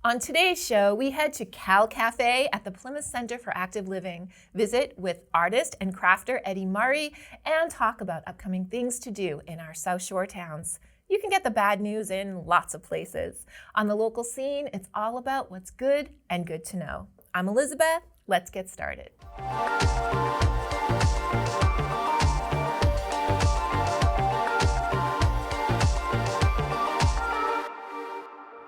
On today's show, we head to Cal Café at the Plymouth Center for Active Living, visit with artist and crafter Eddy Murray, and talk about upcoming things to do in our South Shore towns. You can get the bad news in lots of places. On the local scene, it's all about what's good and good to know. I'm Elizabeth. Let's get started.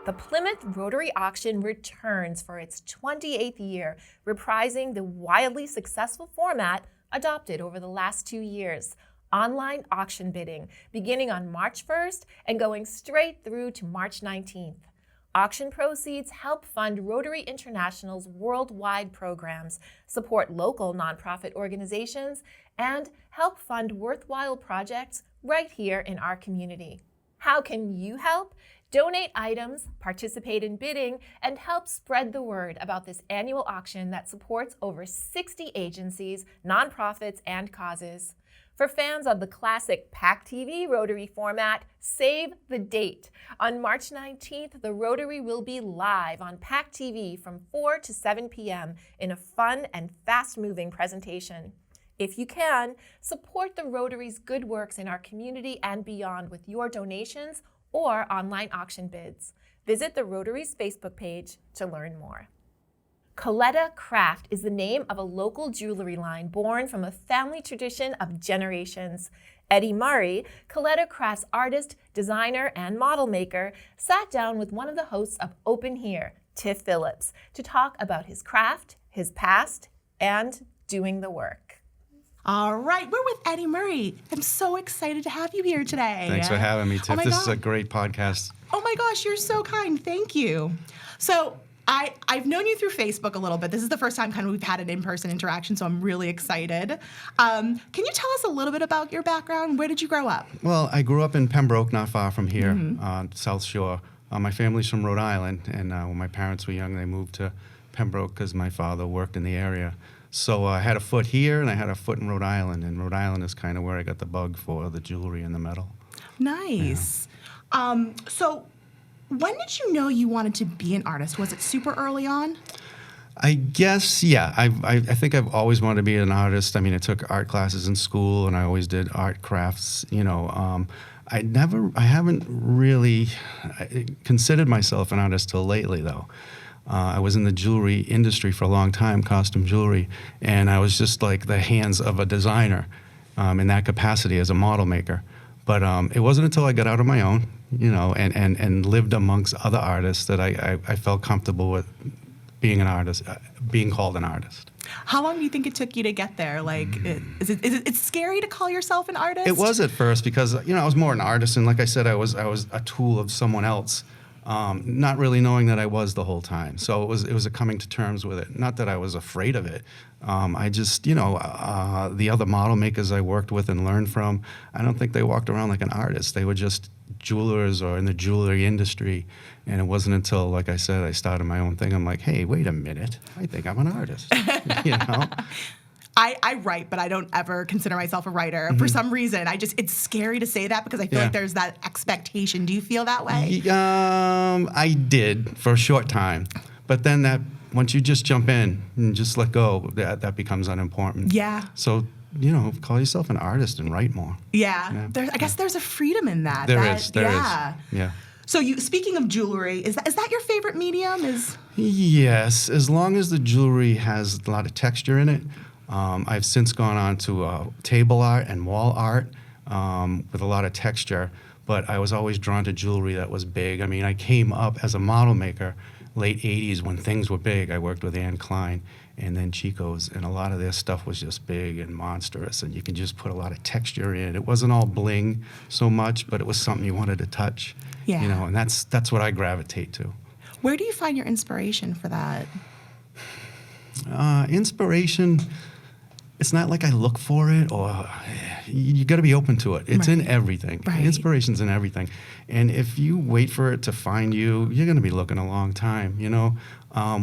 The Plymouth Rotary Auction returns for its 28th year, reprising the wildly successful format adopted over the last 2 years. Online auction bidding, beginning on March 1st and going straight through to March 19th. Auction proceeds help fund Rotary International's worldwide programs, support local nonprofit organizations, and help fund worthwhile projects right here in our community. How can you help? Donate items, participate in bidding, and help spread the word about this annual auction that supports over 60 agencies, nonprofits, and causes. For fans of the classic PAC TV Rotary format, save the date. On March 19th, the Rotary will be live on PAC TV from 4 to 7 p.m. in a fun and fast-moving presentation. If you can, support the Rotary's good works in our community and beyond with your donations or online auction bids. Visit the Rotary's Facebook page to learn more. Coletta Craft is the name of a local jewelry line born from a family tradition of generations. Eddy Murray, Coletta Craft's artist, designer, and model maker, sat down with one of the hosts of Open Here, Tiff Phillips, to talk about his craft, his past, and doing the work. All right, we're with Eddy Murray. I'm so excited to have you here today. Thanks for having me, Tiff. This God. is a great podcast. Oh my gosh, you're so kind. Thank you. So I've known you through Facebook a little bit. This is the first time kind of we've had an in-person interaction, so I'm really excited. Can you tell us a little bit about your background? Where did you grow up? Well, I grew up in Pembroke, not far from here, South Shore. My family's from Rhode Island, and when my parents were young, they moved to Pembroke because my father worked in the area. So I had a foot here, and I had a foot in Rhode Island, and Rhode Island is kind of where I got the bug for the jewelry and the metal. Nice. Yeah. So when did you know you wanted to be an artist? Was it super early on? I guess, yeah. I think I've always wanted to be an artist. I mean, I took art classes in school, and I always did art crafts, I haven't really considered myself an artist till lately, though. I was in the jewelry industry for a long time, costume jewelry, and I was just like the hands of a designer in that capacity as a model maker. But it wasn't until I got out on my own, and lived amongst other artists that I felt comfortable with being an artist, being called an artist. How long do you think it took you to get there? Like, is it scary to call yourself an artist? It was at first because, I was more an artist, and like I said, I was a tool of someone else. Not really knowing that I was the whole time. So it was a coming to terms with it. Not that I was afraid of it. I just, the other model makers I worked with and learned from, I don't think they walked around like an artist. They were just jewelers or in the jewelry industry. And it wasn't until, like I said, I started my own thing. I'm like, hey, wait a minute. I think I'm an artist, I write, but I don't ever consider myself a writer. For some reason, it's scary to say that because I feel like there's that expectation. Do you feel that way? I did for a short time. But then once you just jump in and just let go, that becomes unimportant. Yeah. So, call yourself an artist and write more. Yeah. I guess there's a freedom in that. There is. Yeah. So speaking of jewelry, is that your favorite medium? Yes, as long as the jewelry has a lot of texture in it. I've since gone on to table art and wall art with a lot of texture, but I was always drawn to jewelry that was big. I mean, I came up as a model maker late 80s when things were big. I worked with Anne Klein and then Chico's, and a lot of their stuff was just big and monstrous, and you can just put a lot of texture in. It wasn't all bling so much, but it was something you wanted to touch, and that's what I gravitate to. Where do you find your inspiration for that? Inspiration, it's not like I look for it, or you got to be open to it. It's in everything. Right. Inspiration's in everything. And if you wait for it to find you, you're going to be looking a long time,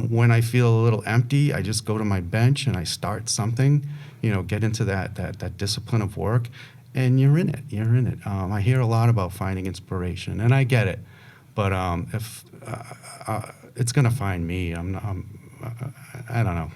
When I feel a little empty, I just go to my bench and I start something, get into that discipline of work, and you're in it. I hear a lot about finding inspiration, and I get it. But it's gonna find me. I don't know.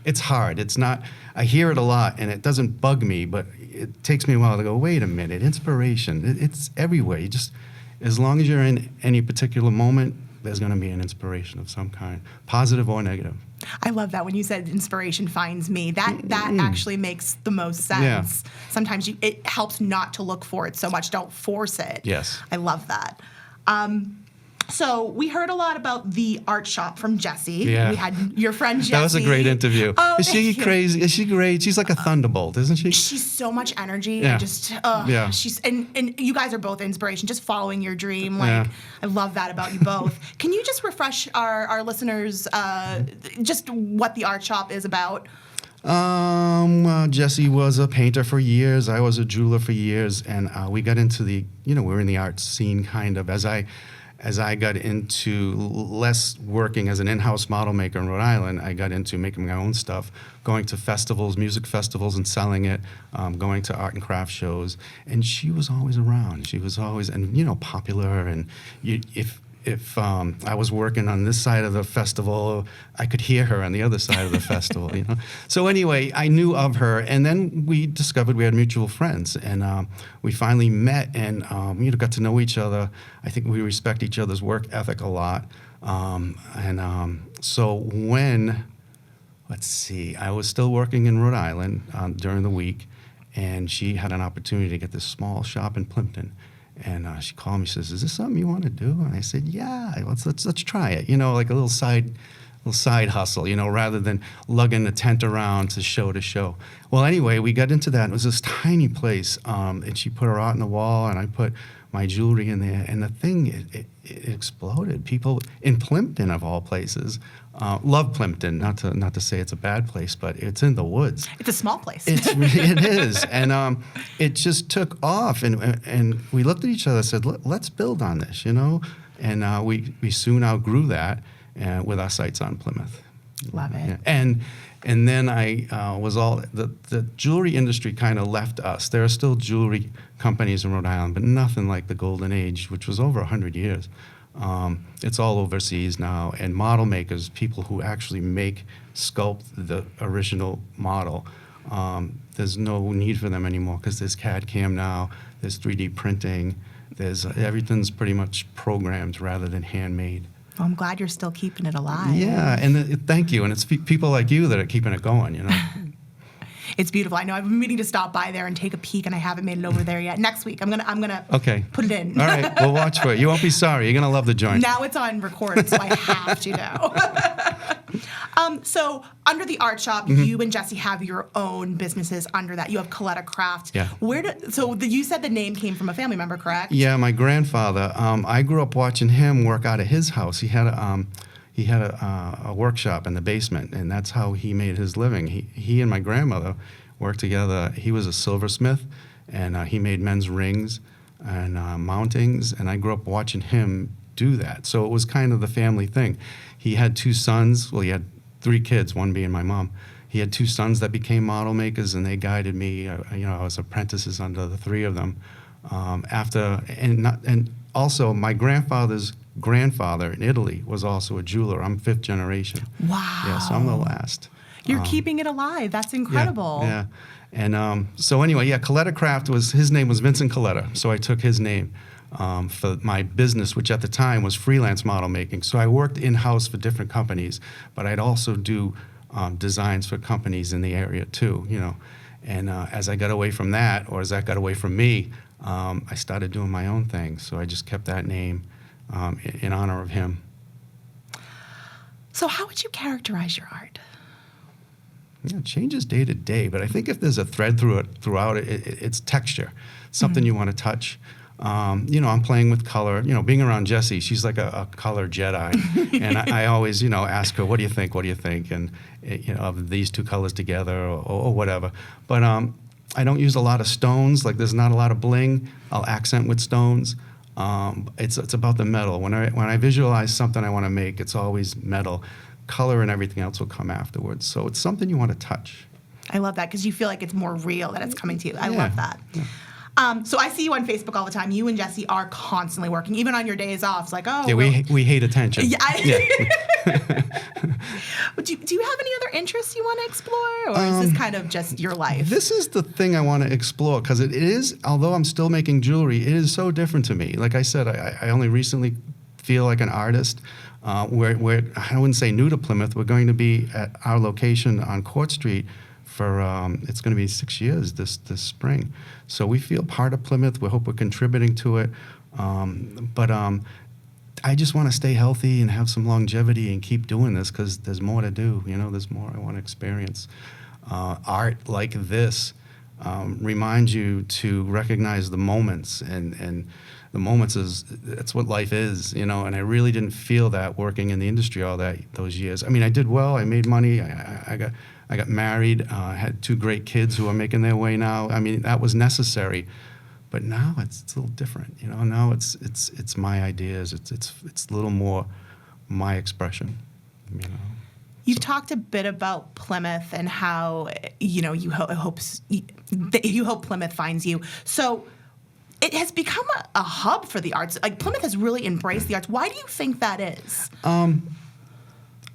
It's hard. It's not. I hear it a lot, and it doesn't bug me, but it takes me a while to go. Wait a minute, inspiration. It's everywhere. You just, as long as you're in any particular moment, there's going to be an inspiration of some kind, positive or negative. I love that when you said inspiration finds me. That actually makes the most sense. Yeah. Sometimes it helps not to look for it so much. Don't force it. Yes. I love that. So we heard a lot about the art shop from Jessie. Yeah. We had your friend Jessie. That was a great interview. Oh, Is she thank you. crazy? Is she great? She's like a thunderbolt, isn't she? She's so much energy. Yeah. And just, Yeah. she's, and you guys are both inspiration, just following your dream. Like, Yeah. I love that about you both. Can you just refresh our listeners just what the art shop is about? Jessie was a painter for years. I was a jeweler for years, and we got into we were in the art scene kind of as I got into less working as an in-house model maker in Rhode Island. I got into making my own stuff, going to festivals, music festivals, and selling it, going to art and craft shows. And she was always around. She was always, and popular. And if I was working on this side of the festival, I could hear her on the other side of the festival, So anyway, I knew of her, and then we discovered we had mutual friends, and we finally met and got to know each other. I think we respect each other's work ethic a lot. So when, let's see, I was still working in Rhode Island during the week, and she had an opportunity to get this small shop in Plimpton. And she called me. She says, "Is this something you want to do?" And I said, "Yeah, let's try it. Like a little side hustle. Rather than lugging a tent around to show. Well, anyway, we got into that. It was this tiny place, and she put her art on the wall, and I put my jewelry in there, and the thing it exploded. People in Plimpton, of all places, love Plimpton. Not to say it's a bad place, but it's in the woods. It's a small place. It is, and it just took off. And we looked at each other and said, "Let's build on this," And we soon outgrew that with our sites on Plymouth. Love it. Yeah. And then I was the jewelry industry kind of left us. There are still jewelry companies in Rhode Island, but nothing like the golden age, which was over 100 years. It's all overseas now, and model makers, people who actually sculpt the original model, there's no need for them anymore because there's CAD/CAM now, there's 3D printing, everything's pretty much programmed rather than handmade. Well, I'm glad you're still keeping it alive. Yeah, and thank you, and it's people like you that are keeping it going, It's beautiful. I know I've been meaning to stop by there and take a peek, and I haven't made it over there yet. Next week, I'm gonna Okay. put it in. All right, we'll watch for it. You won't be sorry. You're gonna love the joint. Now it's on record, so I have to know. So under the art shop, you and Jessie have your own businesses under that. You have Coletta Craft. Yeah. You said the name came from a family member, correct? Yeah, my grandfather. I grew up watching him work out of his house. He had a workshop in the basement, and that's how he made his living. He and my grandmother worked together. He was a silversmith, and he made men's rings and mountings, and I grew up watching him do that. So it was kind of the family thing. He had two sons. Well, he had 3 kids, one being my mom. He had 2 sons that became model makers, and they guided me. I was apprentices under the 3 of them. And also my grandfather's grandfather in Italy was also a jeweler. I'm 5th generation. Wow. Yeah, so I'm the last. You're keeping it alive. That's incredible. Yeah. And so anyway, Coletta Craft his name was Vincent Coletta, so I took his name for my business, which at the time was freelance model making. So I worked in-house for different companies, but I'd also do designs for companies in the area too, And as I got away from that, or as that got away from me, I started doing my own thing. So I just kept that name in honor of him. So how would you characterize your art? It changes day to day, but I think if there's a thread throughout it, it's texture, something you want to touch. I'm playing with color. Being around Jessie, she's like a color Jedi, and I always, ask her, "What do you think? What do you think?" And of these 2 colors together, or whatever. But I don't use a lot of stones. Like there's not a lot of bling. I'll accent with stones. It's about the metal. When I visualize something I want to make, it's always metal. Color and everything else will come afterwards. So it's something you want to touch. I love that because you feel like it's more real that it's coming to you. I love that. So I see you on Facebook all the time. You and Jesse are constantly working, even on your days off. It's like, oh, Yeah, we hate attention. Yeah. Yeah. do you have any other interests you want to explore, or is this kind of just your life? This is the thing I want to explore because it is, although I'm still making jewelry, it is so different to me. Like I said, I only recently feel like an artist. We're I wouldn't say new to Plymouth. We're going to be at our location on Court Street for it's going to be 6 years this spring. So we feel part of Plymouth. We hope we're contributing to it. But I just want to stay healthy and have some longevity and keep doing this because there's more to do. There's more I want to experience. Art like this reminds you to recognize the moments, and the moments that's what life is, And I really didn't feel that working in the industry those years. I mean, I did well. I made money. I got married. I had 2 great kids who are making their way now. I mean, that was necessary. But now it's a little different, Now it's my ideas. It's a little more my expression, You've talked a bit about Plymouth and how you hope Plymouth finds you. So it has become a hub for the arts. Like Plymouth has really embraced the arts. Why do you think that is?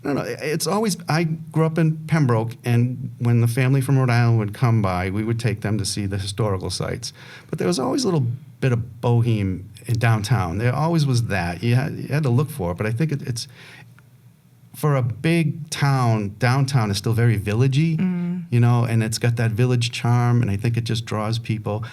I don't know. It's always, I grew up in Pembroke, and when the family from Rhode Island would come by, we would take them to see the historical sites. But there was always a little bit of boheme in downtown. There always was that. You had to look for it. But I think it's, for a big town, downtown is still very villagey, and it's got that village charm, and I think it just draws people.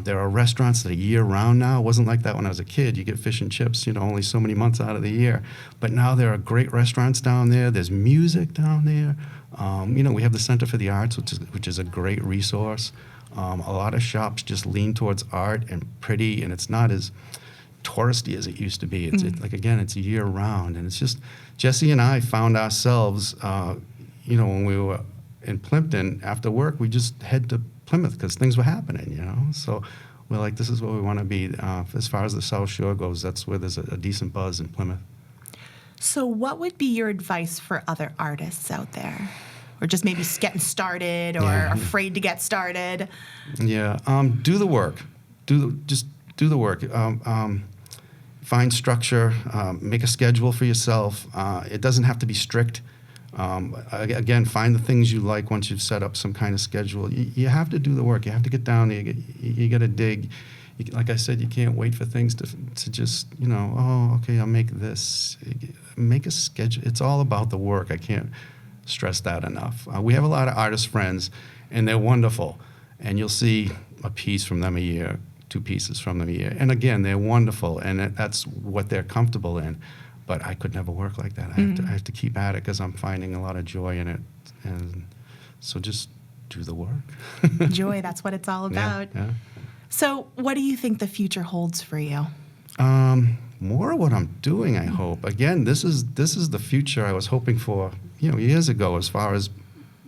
There are restaurants that are year-round now. It wasn't like that when I was a kid. You get fish and chips, only so many months out of the year. But now there are great restaurants down there. There's music down there. We have the Center for the Arts, which is a great resource. A lot of shops just lean towards art and pretty, and it's not as touristy as it used to be. It's it's year-round, and it's just Jesse and I found ourselves, when we were in Plimpton after work, we just head to Plymouth because things were happening, So we're like, this is what we want to be. As far as the South Shore goes, that's where there's a decent buzz in Plymouth. So what would be your advice for other artists out there? Or just maybe getting started or afraid to get started? Yeah, do the work. Just do the work. Find structure. Make a schedule for yourself. It doesn't have to be strict. Again, find the things you like once you've set up some kind of schedule. You have to do the work. You have to get down there. You got to dig. Like I said, you can't wait for things to just, okay, I'll make this. Make a schedule. It's all about the work. I can't stress that enough. We have a lot of artist friends, and they're wonderful. And you'll see a piece from them a year, 2 pieces from them a year. And again, they're wonderful, and that's what they're comfortable in. But I could never work like that. I have to keep at it because I'm finding a lot of joy in it. And so just do the work. Joy, that's what it's all about. Yeah. So what do you think the future holds for you? More of what I'm doing, I hope. Again, this is the future I was hoping for, years ago as far as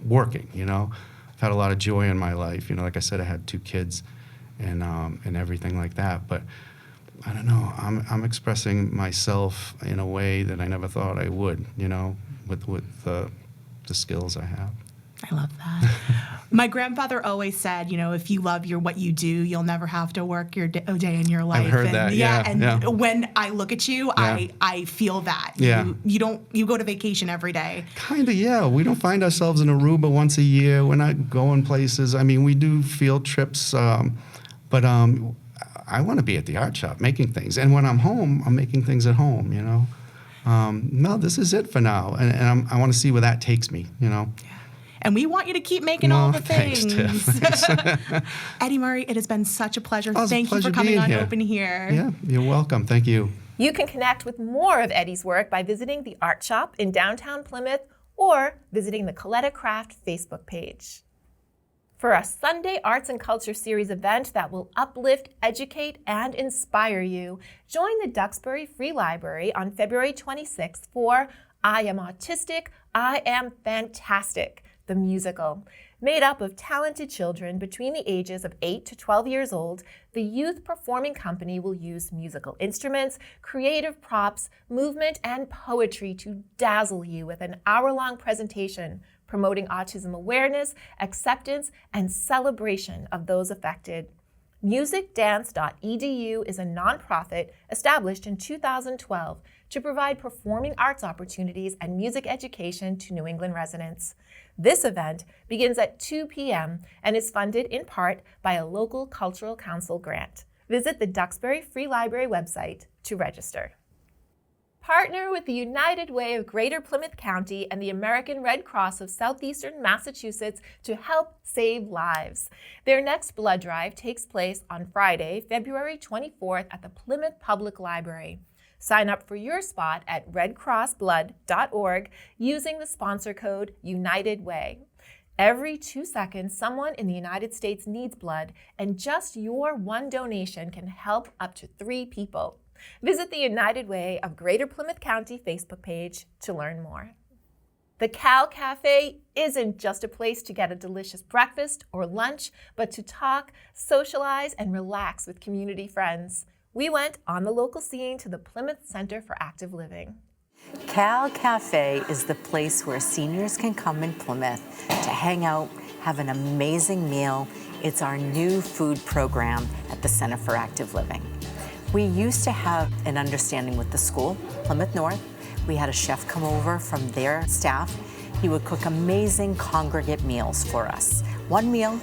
working, I've had a lot of joy in my life. Like I said, I had 2 kids and everything like that. But I don't know. I'm expressing myself in a way that I never thought I would, with the skills I have. I love that. My grandfather always said, if you love what you do, you'll never have to work a day in your life. I've heard that. Yeah. When I look at you, I feel that. Yeah. You go to vacation every day. Kind of, yeah. We don't find ourselves in Aruba once a year. We're not going places. I mean, we do field trips, but I want to be at the art shop making things. And when I'm home, I'm making things at home, No, this is it for now. And I want to see where that takes me, Yeah. And we want you to keep making all the things. Thanks, Tiff. Eddy Murray, it has been such a pleasure. Thank you for coming on Open Here. Yeah, you're welcome. Thank you. You can connect with more of Eddy's work by visiting the Art Shop in downtown Plymouth or visiting the Coletta Craft Facebook page. For a Sunday Arts and Culture Series event that will uplift, educate, and inspire you, join the Duxbury Free Library on February 26th for I Am Autistic, I Am Fantastic, the musical. Made up of talented children between the ages of 8 to 12 years old, the youth performing company will use musical instruments, creative props, movement, and poetry to dazzle you with an hour-long presentation promoting autism awareness, acceptance, and celebration of those affected. musicdance.edu is a nonprofit established in 2012 to provide performing arts opportunities and music education to New England residents. This event begins at 2 p.m. and is funded in part by a local cultural council grant. Visit the Duxbury Free Library website to register. Partner with the United Way of Greater Plymouth County and the American Red Cross of Southeastern Massachusetts to help save lives. Their next blood drive takes place on Friday, February 24th at the Plymouth Public Library. Sign up for your spot at redcrossblood.org using the sponsor code UnitedWay. Every 2 seconds, someone in the United States needs blood, and just your one donation can help up to 3 people. Visit the United Way of Greater Plymouth County Facebook page to learn more. The Cal Café isn't just a place to get a delicious breakfast or lunch, but to talk, socialize, and relax with community friends. We went on the local scene to the Plymouth Center for Active Living. Cal Café is the place where seniors can come in Plymouth to hang out, have an amazing meal. It's our new food program at the Center for Active Living. We used to have an understanding with the school, Plymouth North. We had a chef come over from their staff. He would cook amazing congregate meals for us. One meal,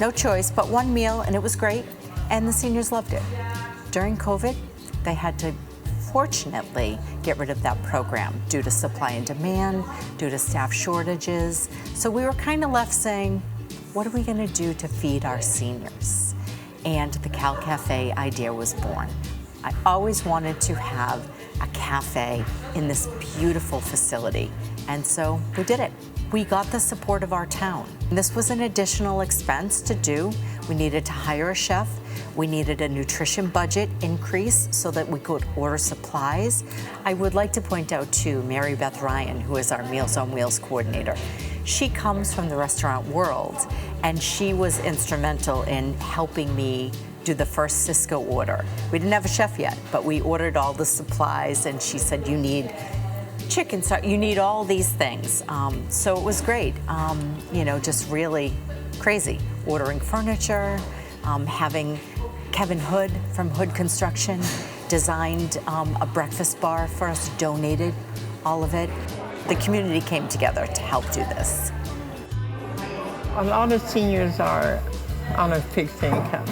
no choice, but one meal, and it was great, and the seniors loved it. During COVID, they had to fortunately get rid of that program due to supply and demand, due to staff shortages. So we were kind of left saying, what are we going to do to feed our seniors? And the Cal Café idea was born. I always wanted to have a cafe in this beautiful facility, and so we did it. We got the support of our town. This was an additional expense to do. We needed to hire a chef. We needed a nutrition budget increase so that we could order supplies. I would like to point out too, Mary Beth Ryan, who is our Meals on Wheels coordinator. She comes from the restaurant world, and she was instrumental in helping me do the first Cisco order. We didn't have a chef yet, but we ordered all the supplies, and she said, you need chicken stock, you need all these things. So it was great, just really crazy. Ordering furniture, having Kevin Hood from Hood Construction designed a breakfast bar for us, donated all of it. The community came together to help do this. A lot of seniors are on a fixed income.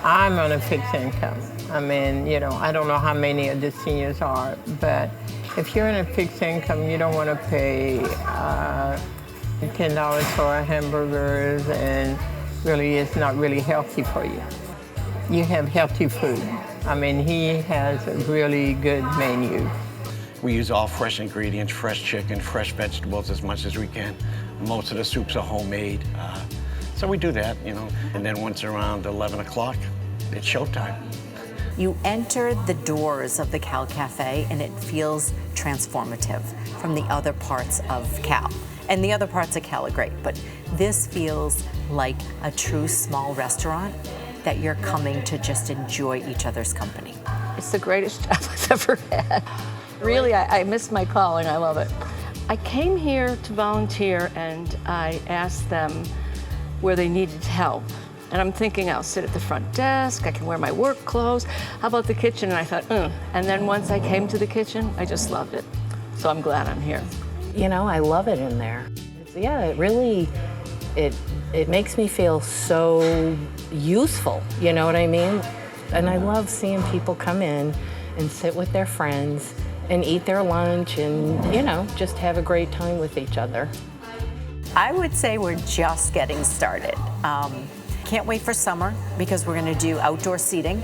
I'm on a fixed income. I don't know how many of the seniors are, but if you're in a fixed income, you don't want to pay $10 for hamburgers, and really it's not really healthy for you. You have healthy food. He has a really good menu. We use all fresh ingredients, fresh chicken, fresh vegetables as much as we can. Most of the soups are homemade. So we do that, and then once around 11 o'clock, it's showtime. You enter the doors of the Cal Café and it feels transformative from the other parts of Cal. And the other parts of Cal are great, but this feels like a true small restaurant that you're coming to just enjoy each other's company. It's the greatest job I've ever had. Really, I miss my calling, I love it. I came here to volunteer and I asked them where they needed help. And I'm thinking I'll sit at the front desk, I can wear my work clothes. How about the kitchen? And I thought, And then once I came to the kitchen, I just loved it. So I'm glad I'm here. I love it in there. It really, it makes me feel so useful, you know what I mean? And I love seeing people come in and sit with their friends and eat their lunch and, just have a great time with each other. I would say we're just getting started. Can't wait for summer because we're going to do outdoor seating.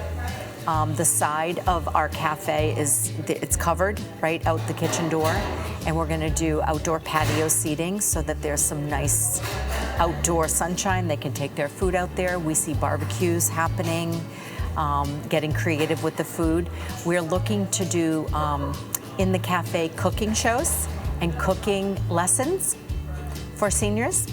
The side of our cafe it's covered right out the kitchen door, and we're going to do outdoor patio seating so that there's some nice outdoor sunshine. They can take their food out there. We see barbecues happening, getting creative with the food. We're looking to do in the cafe cooking shows and cooking lessons for seniors.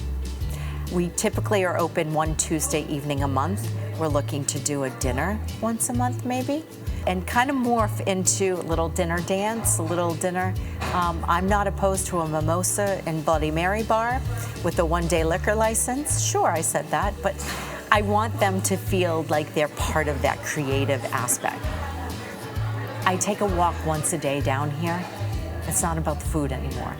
We typically are open one Tuesday evening a month. We're looking to do a dinner once a month maybe, and kind of morph into a little dinner dance, a little dinner. I'm not opposed to a mimosa and Bloody Mary bar with a one-day liquor license. Sure, I said that, but I want them to feel like they're part of that creative aspect. I take a walk once a day down here. It's not about the food anymore.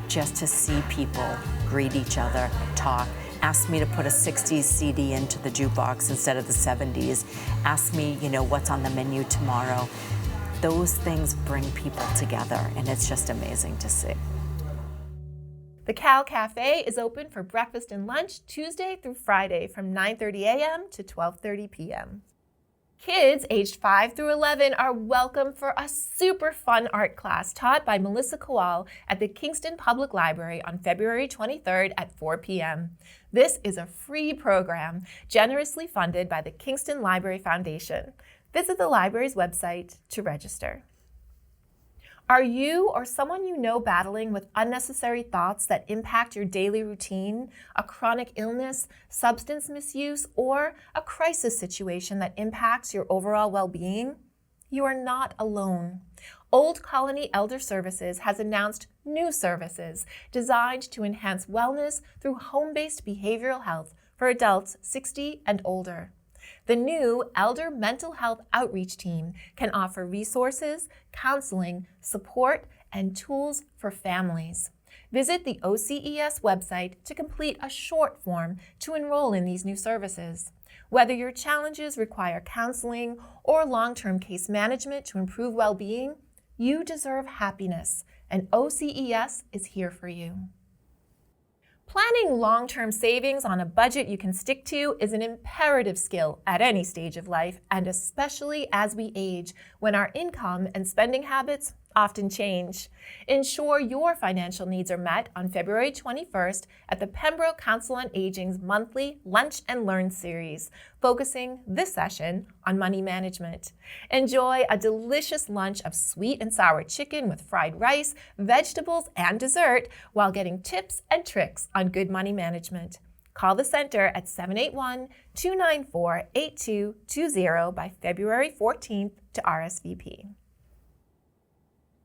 Just to see people greet each other, talk, ask me to put a 60s CD into the jukebox instead of the 70s, ask me, what's on the menu tomorrow. Those things bring people together, and it's just amazing to see. The Cal Café is open for breakfast and lunch Tuesday through Friday from 9:30 a.m. to 12:30 p.m. Kids aged 5 through 11 are welcome for a super fun art class taught by Melissa Kowal at the Kingston Public Library on February 23rd at 4 p.m. This is a free program generously funded by the Kingston Library Foundation. Visit the library's website to register. Are you or someone you know battling with unnecessary thoughts that impact your daily routine, a chronic illness, substance misuse, or a crisis situation that impacts your overall well-being? You are not alone. Old Colony Elder Services has announced new services designed to enhance wellness through home-based behavioral health for adults 60 and older. The new Elder Mental Health Outreach Team can offer resources, counseling, support, and tools for families. Visit the OCES website to complete a short form to enroll in these new services. Whether your challenges require counseling or long-term case management to improve well-being, you deserve happiness, and OCES is here for you. Planning long-term savings on a budget you can stick to is an imperative skill at any stage of life, and especially as we age, when our income and spending habits often change. Ensure your financial needs are met on February 21st at the Pembroke Council on Aging's monthly Lunch and Learn series, focusing this session on money management. Enjoy a delicious lunch of sweet and sour chicken with fried rice, vegetables, and dessert while getting tips and tricks on good money management. Call the center at 781-294-8220 by February 14th to RSVP.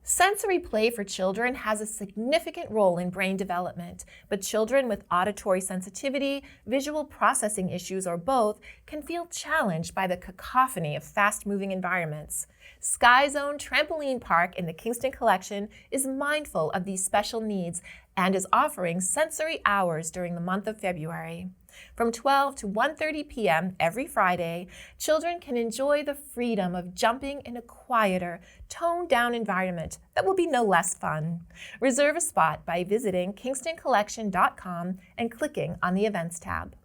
Sensory play for children has a significant role in brain development, but children with auditory sensitivity, visual processing issues, or both can feel challenged by the cacophony of fast-moving environments. Sky Zone Trampoline Park in the Kingston Collection is mindful of these special needs and is offering sensory hours during the month of February. From 12 to 1:30 p.m. every Friday, children can enjoy the freedom of jumping in a quieter, toned-down environment that will be no less fun. Reserve a spot by visiting kingstoncollection.com and clicking on the Events tab.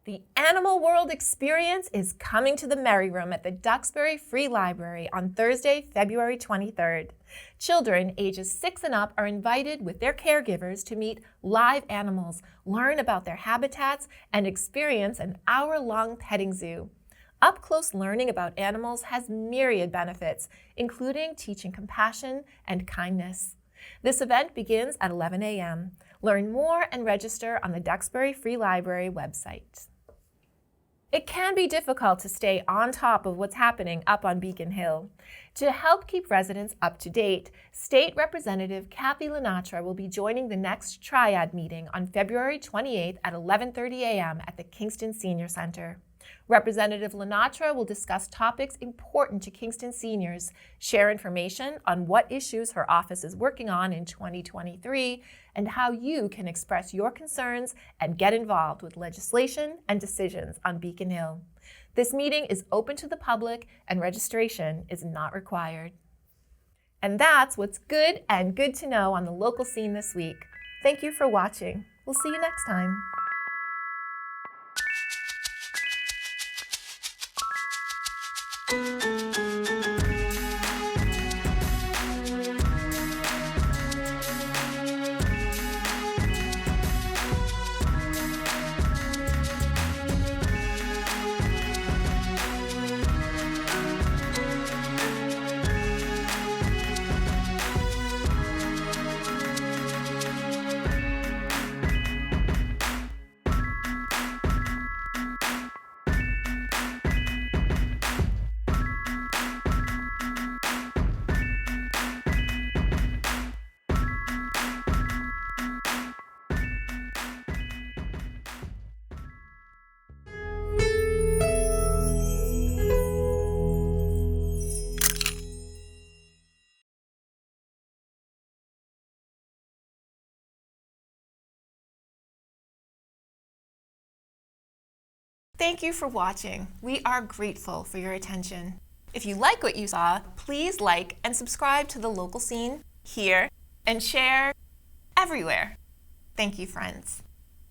The Animal World Experience is coming to the Merry Room at the Duxbury Free Library on Thursday, February 23rd. Children ages 6 and up are invited with their caregivers to meet live animals, learn about their habitats, and experience an hour-long petting zoo. Up-close learning about animals has myriad benefits, including teaching compassion and kindness. This event begins at 11 a.m. Learn more and register on the Duxbury Free Library website. It can be difficult to stay on top of what's happening up on Beacon Hill. To help keep residents up to date, State Representative Kathy Lenatra will be joining the next Triad meeting on February 28th at 11:30 a.m. at the Kingston Senior Center. Representative Lenatra will discuss topics important to Kingston seniors, share information on what issues her office is working on in 2023, and how you can express your concerns and get involved with legislation and decisions on Beacon Hill. This meeting is open to the public and registration is not required. And that's what's good and good to know on the local scene this week. Thank you for watching. We'll see you next time. Thank you for watching. We are grateful for your attention. If you like what you saw, please like and subscribe to The Local Scene here and share everywhere. Thank you, friends.